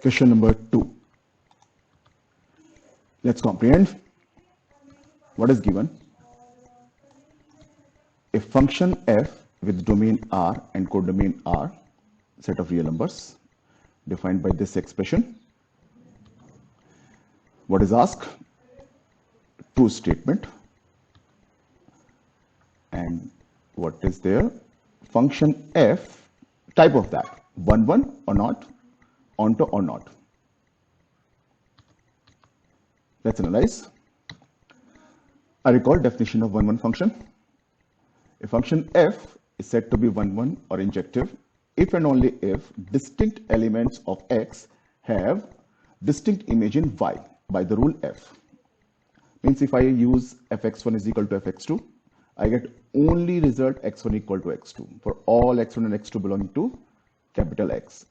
Question number 2. Let's comprehend what is given. A function f with domain R and codomain R, set of real numbers, defined by this expression. What is asked? True statement. And what is there? Function f, type of that, 1, 1 or not, onto or not. Let's analyze. I recall definition of 1, 1 function. A function f is said to be 1, 1 or injective if and only if distinct elements of x have distinct image in y by the rule f. Means if I use fx1 is equal to fx2, I get only result x1 equal to x2 for all x1 and x2 belonging to capital X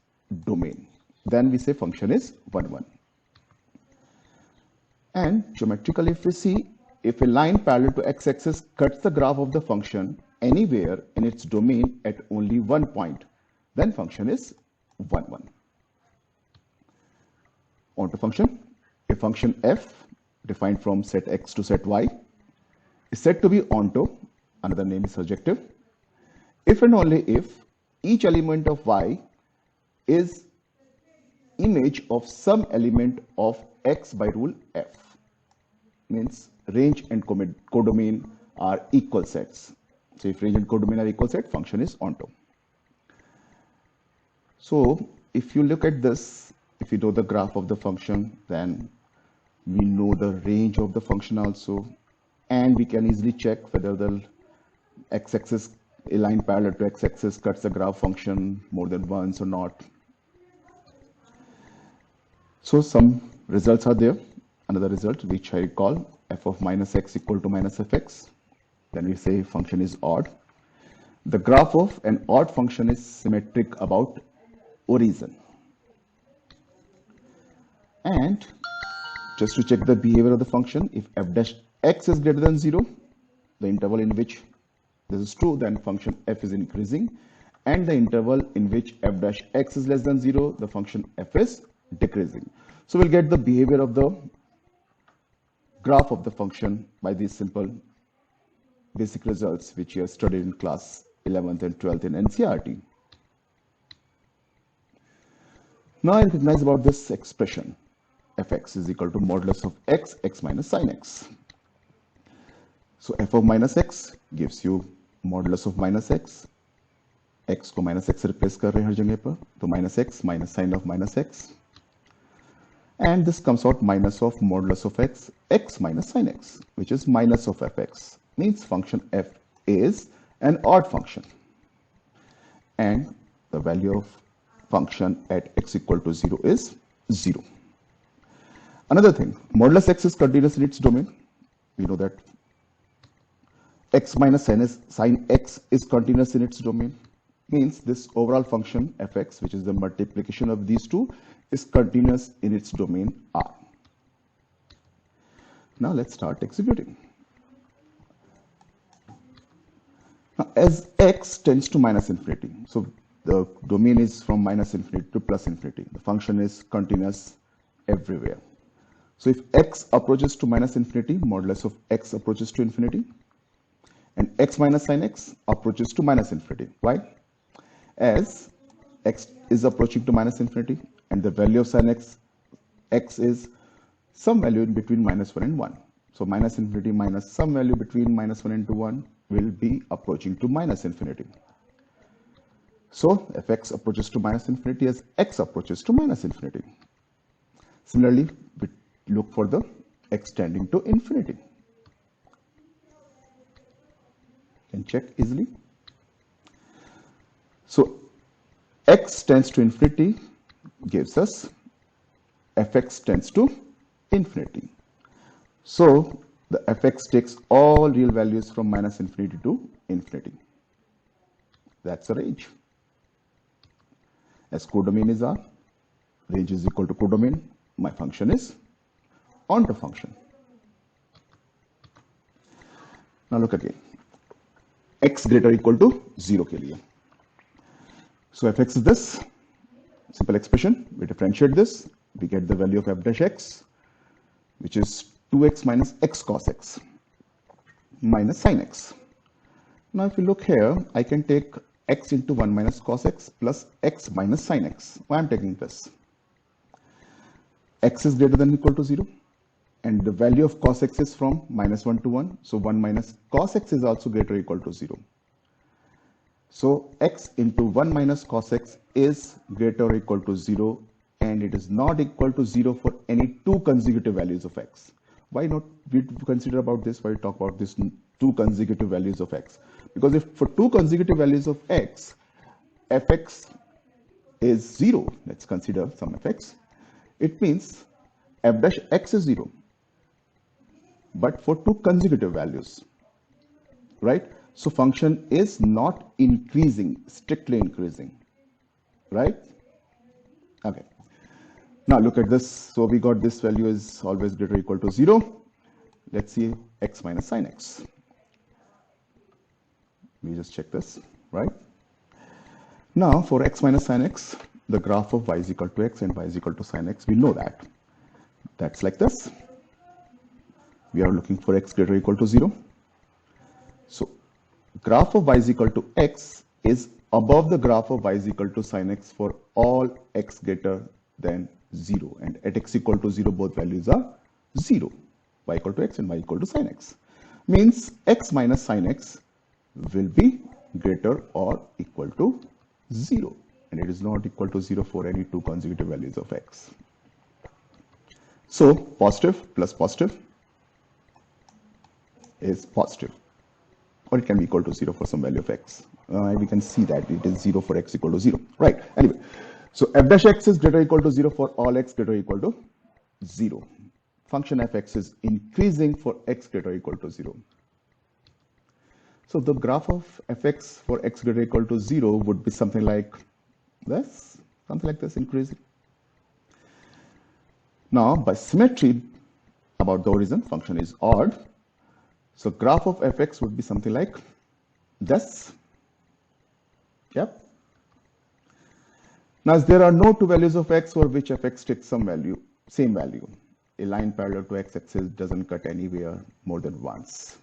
domain. Then we say function is 1, 1. And geometrically, if we see, if a line parallel to x-axis cuts the graph of the function anywhere in its domain at only one point, then function is 1, 1. On to function. A function f defined from set x to set y is said to be onto, another name is surjective, if and only if each element of y is image of some element of x by rule f. Means range and codomain are equal sets. So if range and codomain are equal set, function is onto. So if you look at this, if you know the graph of the function, then we know the range of the function also, and we can easily check whether the x-axis, a line parallel to x-axis cuts the graph function more than once or not. So some results are there. Another result which I recall, f of minus x equal to minus fx. Then we say function is odd. The graph of an odd function is symmetric about origin. And just to check the behavior of the function, if f dash x is greater than 0, the interval in which this is true, then function f is increasing, and the interval in which f dash x is less than 0, the function f is decreasing. So we'll get the behavior of the graph of the function by these simple basic results which you have studied in class 11th and 12th in NCERT. Now I recognize about this expression, fx is equal to modulus of x, x minus sin x. So f of minus x gives you modulus of minus x को minus x से replace कर रहे हैं हर जगह पर, तो minus x minus sin of minus x, and this comes out minus of modulus of x, x minus sin x, which is minus of fx. Means function f is an odd function, and the value of function at x equal to 0 is 0. Another thing, modulus x is continuous in its domain. We know that x minus sin x is continuous in its domain. Means this overall function fx, which is the multiplication of these two, is continuous in its domain R. Now let's start executing. Now as x tends to minus infinity, so the domain is from minus infinity to plus infinity. The function is continuous everywhere. So if x approaches to minus infinity, modulus of x approaches to infinity, and x minus sin x approaches to minus infinity. Why? As x is approaching to minus infinity, and the value of sin x is some value in between minus 1 and 1. So minus infinity minus some value between minus 1 and 1 will be approaching to minus infinity. So fx approaches to minus infinity as x approaches to minus infinity. Similarly, we look for the x tending to infinity. Can check easily. So x tends to infinity gives us fx tends to infinity. So the fx takes all real values from minus infinity to infinity. That's the range. As codomain is R, range is equal to codomain, my function is onto function. Now look again. X greater equal to 0 के लिए. So fx is this, Simple expression, we differentiate this, we get the value of f dash x, which is 2x minus x cos x minus sin x. Now if you look here, I can take x into 1 minus cos x plus x minus sin x. Why I'm taking this? X is greater than or equal to 0, and the value of cos x is from minus 1 to 1, so 1 minus cos x is also greater or equal to 0. So x into 1 minus cos x is greater or equal to 0, and it is not equal to 0 for any two consecutive values of x. Why not we consider about this? Why we talk about this two consecutive values of x? Because if for two consecutive values of x, fx is 0, let's consider some fx, it means f dash x is 0, but for two consecutive values, right? So function is not increasing, strictly increasing, right? Okay. Now look at this. So we got this value is always greater or equal to 0. Let's see x minus sin x. We just check this, right? Now for x minus sin x, the graph of y is equal to x and y is equal to sin x, we know that. That's like this. We are looking for x greater or equal to 0. So graph of y is equal to x is above the graph of y is equal to sin x for all x greater than 0, and at x equal to 0 both values are 0, y equal to x and y equal to sin x, means x minus sin x will be greater or equal to 0, and it is not equal to 0 for any two consecutive values of x. So positive plus positive is positive, or it can be equal to 0 for some value of x. We can see that it is 0 for x equal to 0, right? Anyway, so f dash x is greater or equal to 0 for all x greater or equal to 0. Function fx is increasing for x greater or equal to 0. So the graph of fx for x greater or equal to 0 would be something like this, increasing. Now by symmetry about the origin, function is odd. So graph of fx would be something like this. Yep. Now, as there are no two values of x for which fx takes some value, same value, a line parallel to x-axis doesn't cut anywhere more than once.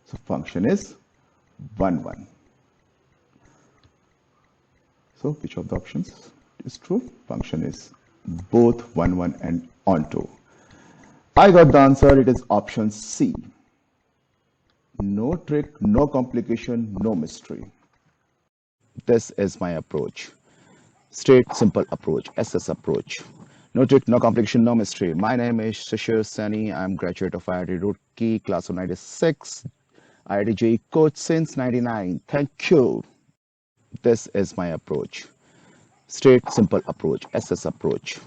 So function is 1, 1. So which of the options is true? Function is both 1, 1 and onto. I got the answer. It is option C. No trick, no complication, no mystery. This is my approach. Straight, simple approach, SS approach. No trick, no complication, no mystery. My name is Shishir Saini. I'm graduate of IIT Roorkee, class of 96. IIT JEE coach since 99. Thank you. This is my approach. Straight, simple approach, SS approach.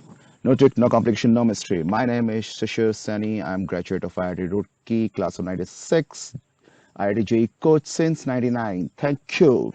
No trick, no complication, no mystery. My name is Shishir Saini. I'm graduate of IIT Roorkee, class of 96. IIT JEE coach since 99. Thank you.